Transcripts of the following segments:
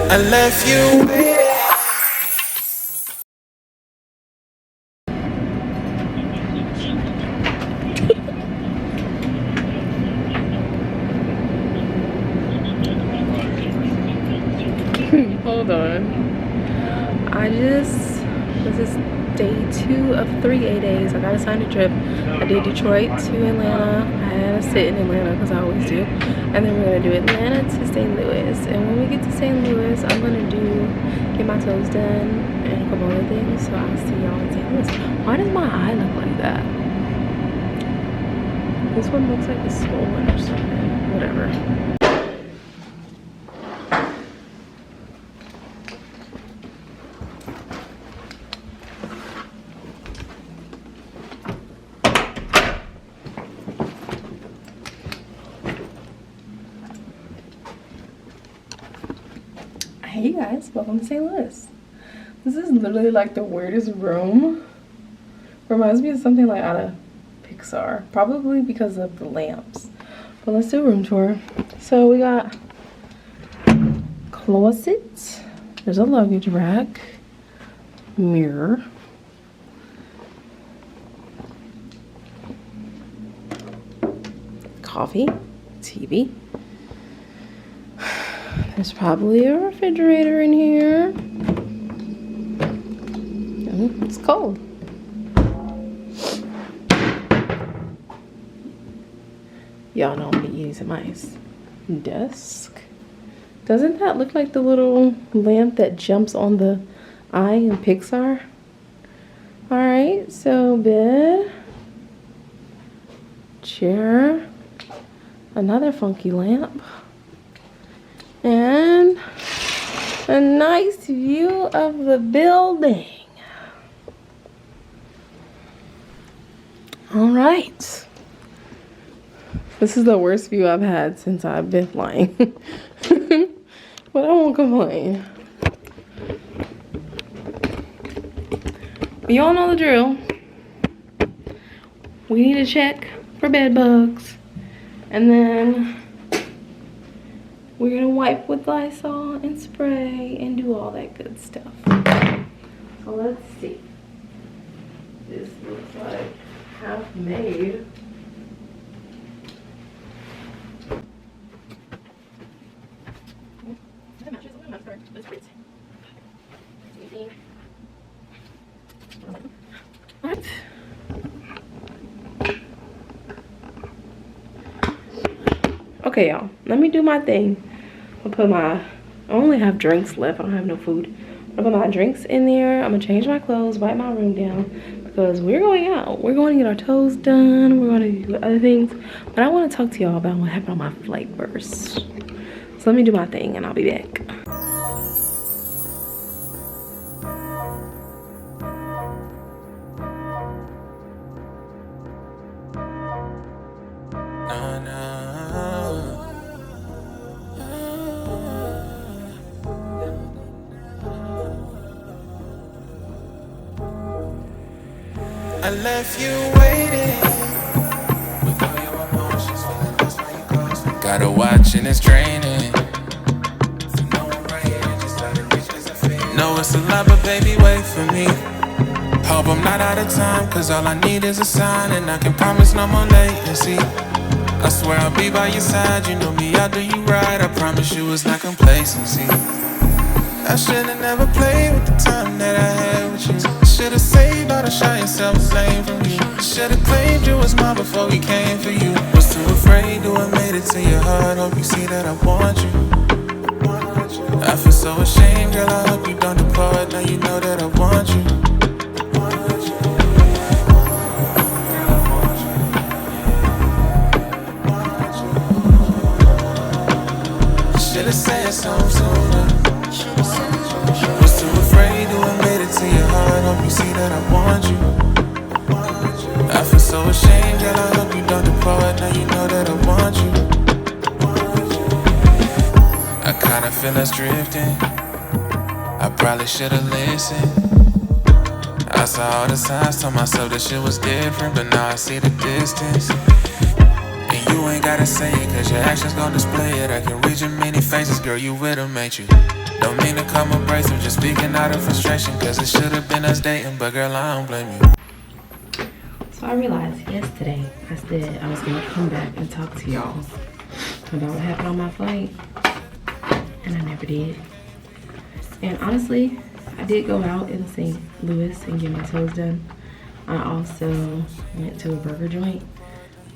I left you waiting. Hold on. This is day 2 of 3 days. I got assigned a trip. I did Detroit to Atlanta. I had to sit in Atlanta because I always do. And then we're going to do Atlanta to St. Louis. And when we get to St. Louis, I'm going to get my toes done and a couple other things. So I'll see y'all in St. Louis. Why does my eye look like that? This one looks like it's swollen or something. Whatever. Hey guys, welcome to St. Louis. This is literally like the weirdest room. Reminds me of something like out of Pixar, probably because of the lamps. But let's do a room tour. So we got closet, there's a luggage rack, mirror, coffee, TV. There's probably a refrigerator in here. It's cold. Y'all know I'm gonna be eating some ice. Desk. Doesn't that look like the little lamp that jumps on the eye in Pixar? Alright, so bed. Chair. Another funky lamp. And a nice view of the building. All right. This is the worst view I've had since I've been flying. But I won't complain. You all know the drill. We need to check for bed bugs. And then we're gonna wipe with Lysol and spray and do all that good stuff. So let's see. This looks like half made. What? Okay, y'all, let me do my thing. I only have drinks left. I don't have no food. I'll put my drinks in there. I'm gonna change my clothes, wipe my room down because we're going out. We're going to get our toes done. We're going to do other things. But I want to talk to y'all about what happened on my flight first. So let me do my thing and I'll be back. I left you waiting with all your emotions, feeling that's why you close. Gotta watch and it's draining. No, it's a lot, but baby, wait for me. Hope I'm not out of time, cause all I need is a sign, and I can promise no more latency. I swear I'll be by your side, you know me, I'll do you right. I promise you it's not complacency. I should've never played with the time that I had with you. Should've saved all the shine self-blame from you. Should've claimed you was mine before we came for you. Was too afraid to have made it to your heart. Hope you see that I want you. I feel so ashamed, girl, I hope you don't depart. Now you know that I want you. Should've said something sooner. Was too afraid to have made it to your heart. Hope you see that I want you. I feel so ashamed, girl, I hope you don't depart. Now you know that I want you. I kinda feel us drifting. I probably should've listened. I saw all the signs, told myself that shit was different, but now I see the distance. And you ain't gotta say it, cause your actions gon' display it. I can read your many faces, girl, you with 'em, ain't you? Don't mean to come abrasive, just speaking out of frustration. Cause it should have been us dating, but girl, I don't blame you. So I realized yesterday I said I was gonna come back and talk to y'all about what happened on my flight, and I never did. And honestly, I did go out in St. Louis and get my toes done. I also went to a burger joint,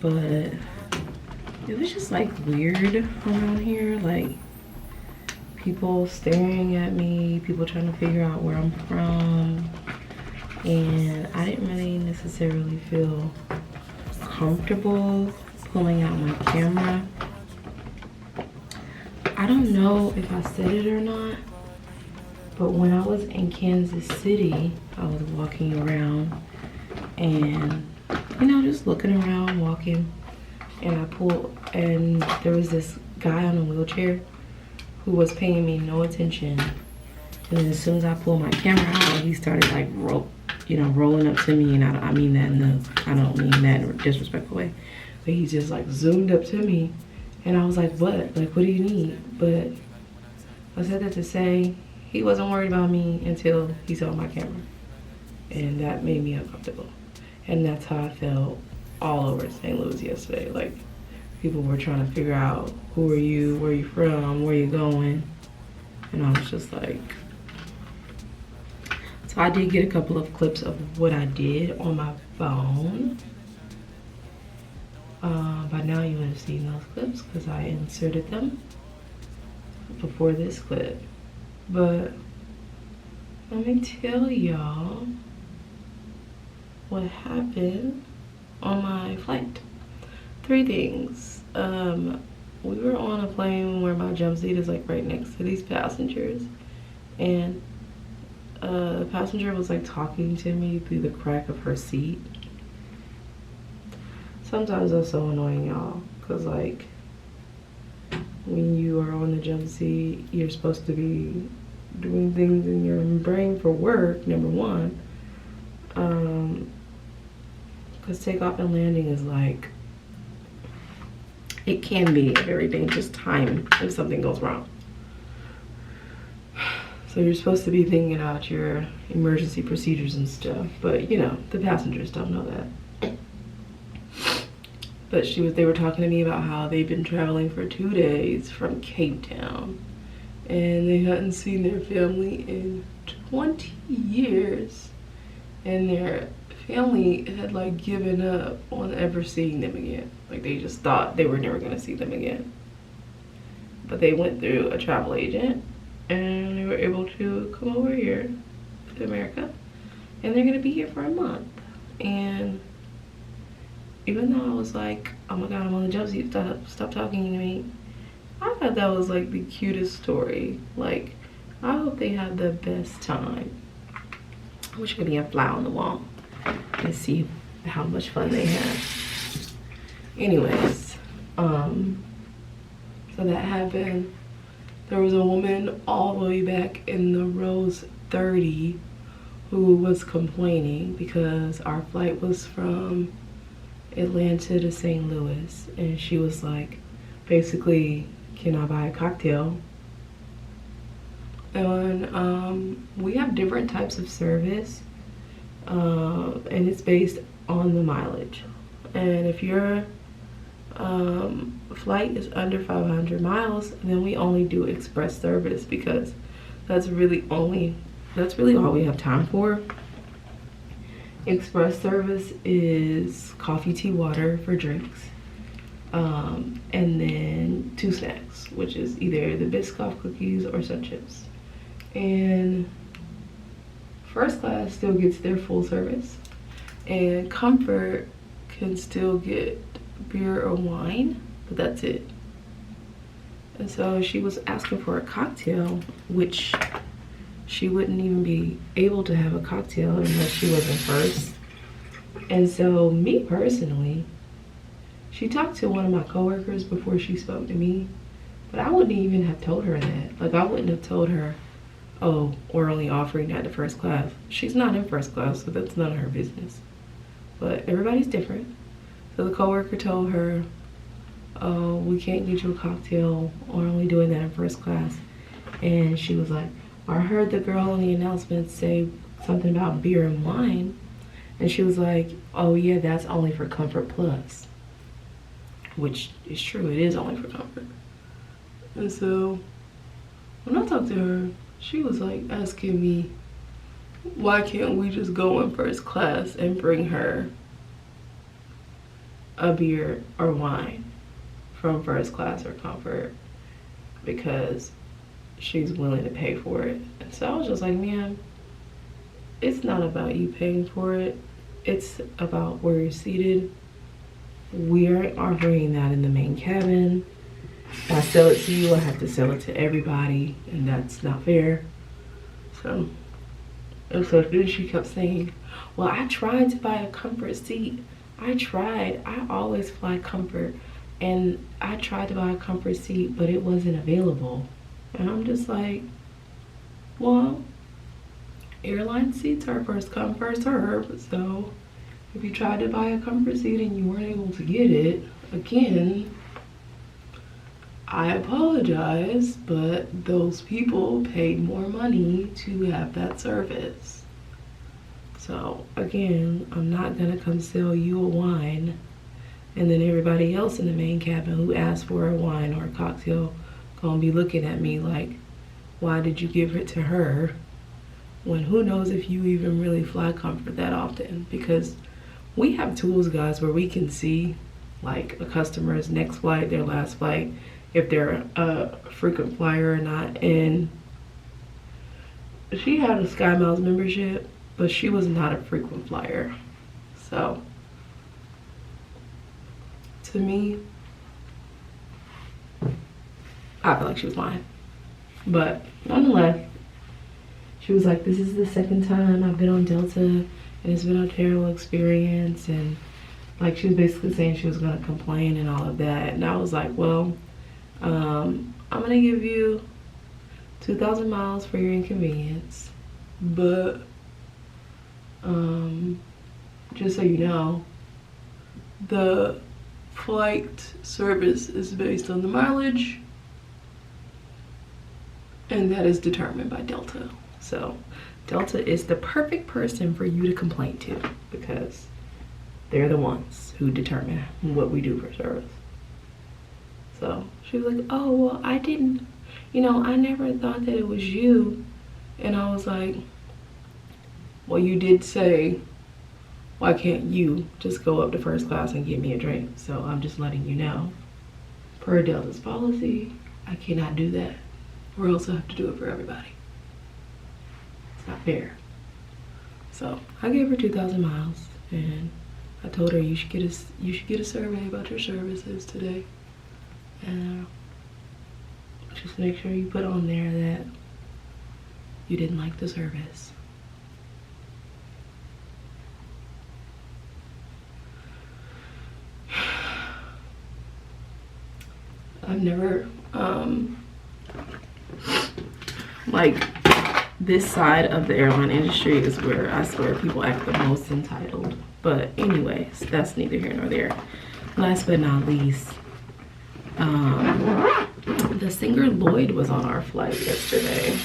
but it was just like weird around here. Like people staring at me, people trying to figure out where I'm from. And I didn't really necessarily feel comfortable pulling out my camera. I don't know if I said it or not, but when I was in Kansas City, I was walking around and, you know, just looking around, walking, and I pulled, and there was this guy on a wheelchair who was paying me no attention. And then as soon as I pulled my camera out, he started like rolling up to me, and I mean that I don't mean that in a disrespectful way, but he just like zoomed up to me, and I was like, what? Like, what do you need? But I said that to say he wasn't worried about me until he saw my camera, and that made me uncomfortable. And that's how I felt all over St. Louis yesterday. Like, people were trying to figure out, who are you, where you from, where you going, and I was just like, so I did get a couple of clips of what I did on my phone. By now you would have seen those clips because I inserted them before this clip. But let me tell y'all what happened on my flight. 3 things. We were on a plane where my jump seat is like right next to these passengers, and the passenger was like talking to me through the crack of her seat. Sometimes that's so annoying, y'all, because like when you are on the jump seat, you're supposed to be doing things in your brain for work, number one, because takeoff and landing is like, it can be a very dangerous time if something goes wrong. So you're supposed to be thinking about your emergency procedures and stuff, but you know, the passengers don't know that. But they were talking to me about how they've been traveling for 2 days from Cape Town, and they hadn't seen their family in 20 years, and their family had like given up on ever seeing them again. Like they just thought they were never gonna see them again. But they went through a travel agent, and they were able to come over here to America, and they're gonna be here for a month. And even though I was like, oh my god, I'm on the jump seat, stop talking to me, I thought that was like the cutest story. Like, I hope they have the best time. I wish I could be a fly on the wall and see how much fun they had. Anyways, so that happened. There was a woman all the way back in the rows 30 who was complaining because our flight was from Atlanta to St. Louis, and she was like, basically, can I buy a cocktail? And we have different types of service, and it's based on the mileage. And if your flight is under 500 miles, then we only do express service, because that's really all we have time for. Express service is coffee, tea, water for drinks, and then 2 snacks, which is either the Biscoff cookies or Sun Chips. And first class still gets their full service, and comfort can still get beer or wine, but that's it. And so she was asking for a cocktail, which she wouldn't even be able to have a cocktail unless she was in first. And so me personally, she talked to one of my coworkers before she spoke to me, but I wouldn't even have told her that. Like, I wouldn't have told her, oh, we're only offering that to first class. She's not in first class, so that's none of her business. But everybody's different. So the coworker told her, oh, we can't get you a cocktail, we're only doing that in first class. And she was like, I heard the girl on the announcement say something about beer and wine. And she was like, oh yeah, that's only for Comfort Plus. Which is true, it is only for Comfort. And so when I talked to her, she was like asking me, why can't we just go in first class and bring her a beer or wine from first class or Comfort, because she's willing to pay for it. And so I was just like, man, it's not about you paying for it. It's about where you're seated. We aren't offering that in the main cabin. If I sell it to you, I have to sell it to everybody, and that's not fair. So then she kept saying, well, I tried to buy a Comfort seat. I tried. I always fly Comfort, and I tried to buy a Comfort seat, but it wasn't available. And I'm just like, well, airline seats are first come, first serve. So if you tried to buy a Comfort seat and you weren't able to get it, again, I apologize, but those people paid more money to have that service. So again, I'm not gonna come sell you a wine and then everybody else in the main cabin who asked for a wine or a cocktail gonna be looking at me like, why did you give it to her? When who knows if you even really fly Comfort that often, because we have tools, guys, where we can see like a customer's next flight, their last flight, if they're a frequent flyer or not. And she had a Sky Miles membership, but she was not a frequent flyer. So to me, I feel like she was lying. But nonetheless, she was like, this is the second time I've been on Delta and it's been a terrible experience. And like, she was basically saying she was gonna complain and all of that. And I was like, well, I'm gonna give you 2,000 miles for your inconvenience. But just so you know, the flight service is based on the mileage, and that is determined by Delta. So Delta is the perfect person for you to complain to, because they're the ones who determine what we do for service. So she was like, oh, well, I didn't, I never thought that it was you. And I was like, well, you did say, why can't you just go up to first class and get me a drink? So I'm just letting you know, per Delta's policy, I cannot do that, or else I have to do it for everybody. It's not fair. So I gave her 2,000 miles, and I told her you should get a survey about your services today, and just make sure you put on there that you didn't like the service. I've never, like, this side of the airline industry is where I swear people act the most entitled. But anyways, that's neither here nor there. Last but not least, the singer Lloyd was on our flight yesterday.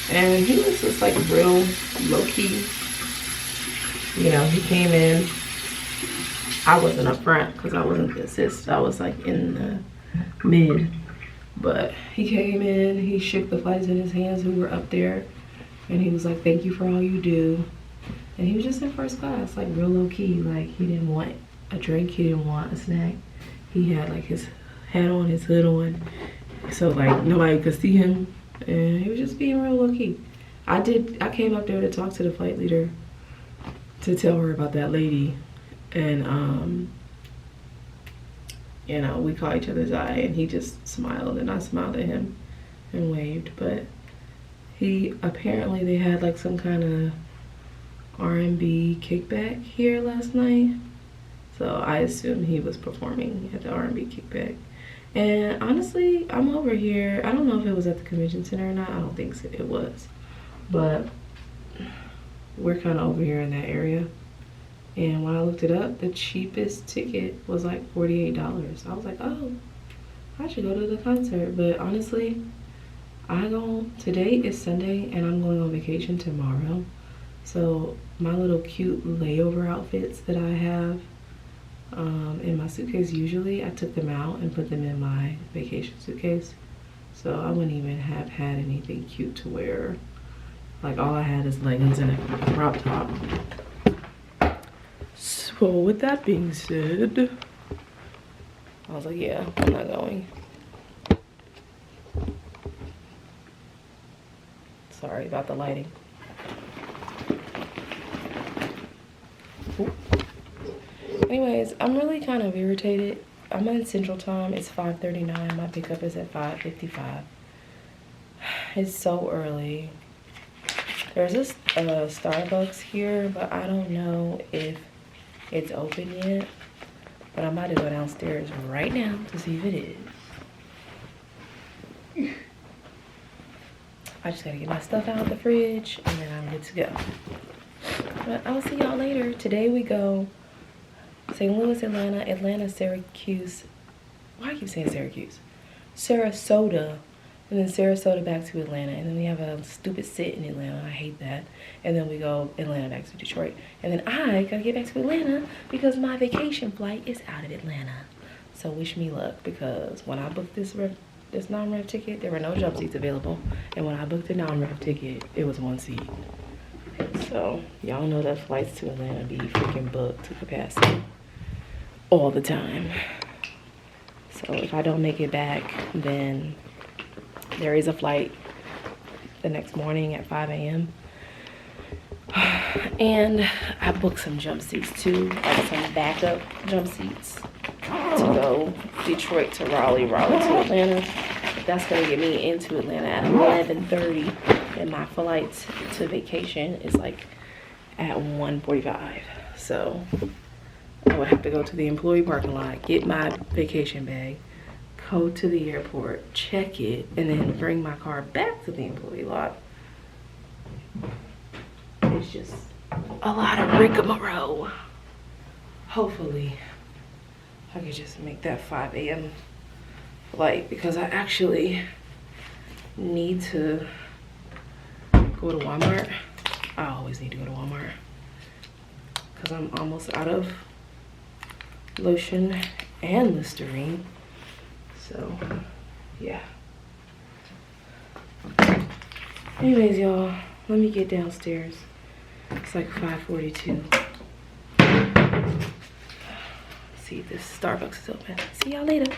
And he was just like real low-key. He came in. I wasn't up front because I wasn't the assist. I was like in the mid. But he came in, he shook the flights in his hands who were up there, and he was like, thank you for all you do. And he was just in first class, like real low key. Like, he didn't want a drink, he didn't want a snack. He had like his hat on, his hood on, so like nobody could see him, and he was just being real low key. I came up there to talk to the flight leader to tell her about that lady, and we caught each other's eye, and he just smiled, and I smiled at him and waved. But apparently they had like some kind of R&B kickback here last night, so I assume he was performing at the R&B kickback. And honestly, I'm over here. I don't know if it was at the convention center or not. I don't think so, it was, but we're kind of over here in that area. And when I looked it up, the cheapest ticket was like $48. I was like, oh, I should go to the concert. But honestly, Today is Sunday and I'm going on vacation tomorrow. So my little cute layover outfits that I have in my suitcase, usually I took them out and put them in my vacation suitcase. So I wouldn't even have had anything cute to wear. Like all I had is leggings and a crop top. So with that being said, I was like, yeah, I'm not going. Sorry about the lighting. Ooh. Anyways, I'm really kind of irritated. I'm in Central Time. It's 5:39. My pickup is at 5:55. It's so early. There's this Starbucks here, but I don't know if it's open yet. But I'm about to go downstairs right now to see if it is. I just gotta get my stuff out of the fridge and then I'm good to go. But I'll see y'all later. Today we go St. Louis, Atlanta, Syracuse. Why do I keep saying Syracuse? Sarasota. And then Sarasota back to Atlanta. And then we have a stupid sit in Atlanta. I hate that. And then we go Atlanta back to Detroit. And then I gotta get back to Atlanta because my vacation flight is out of Atlanta. So wish me luck, because when I booked this non-rev ticket, there were no jump seats available. And when I booked the non-rev ticket, it was 1 seat. So y'all know that flights to Atlanta be freaking booked to capacity all the time. So if I don't make it back, then there is a flight the next morning at 5 a.m. And I booked some jump seats too, like some backup jump seats to go Detroit to Raleigh, Raleigh to Atlanta. That's gonna get me into Atlanta at 11:30, and my flight to vacation is like at 1:45. So I would have to go to the employee parking lot, get my vacation bag, go to the airport, check it, and then bring my car back to the employee lot. It's just a lot of rigmarole. Hopefully I could just make that 5 a.m. flight, because I actually need to go to Walmart. I always need to go to Walmart because I'm almost out of lotion and Listerine. So yeah. Anyways, y'all, let me get downstairs. It's like 5:42. See if this Starbucks is open. See y'all later.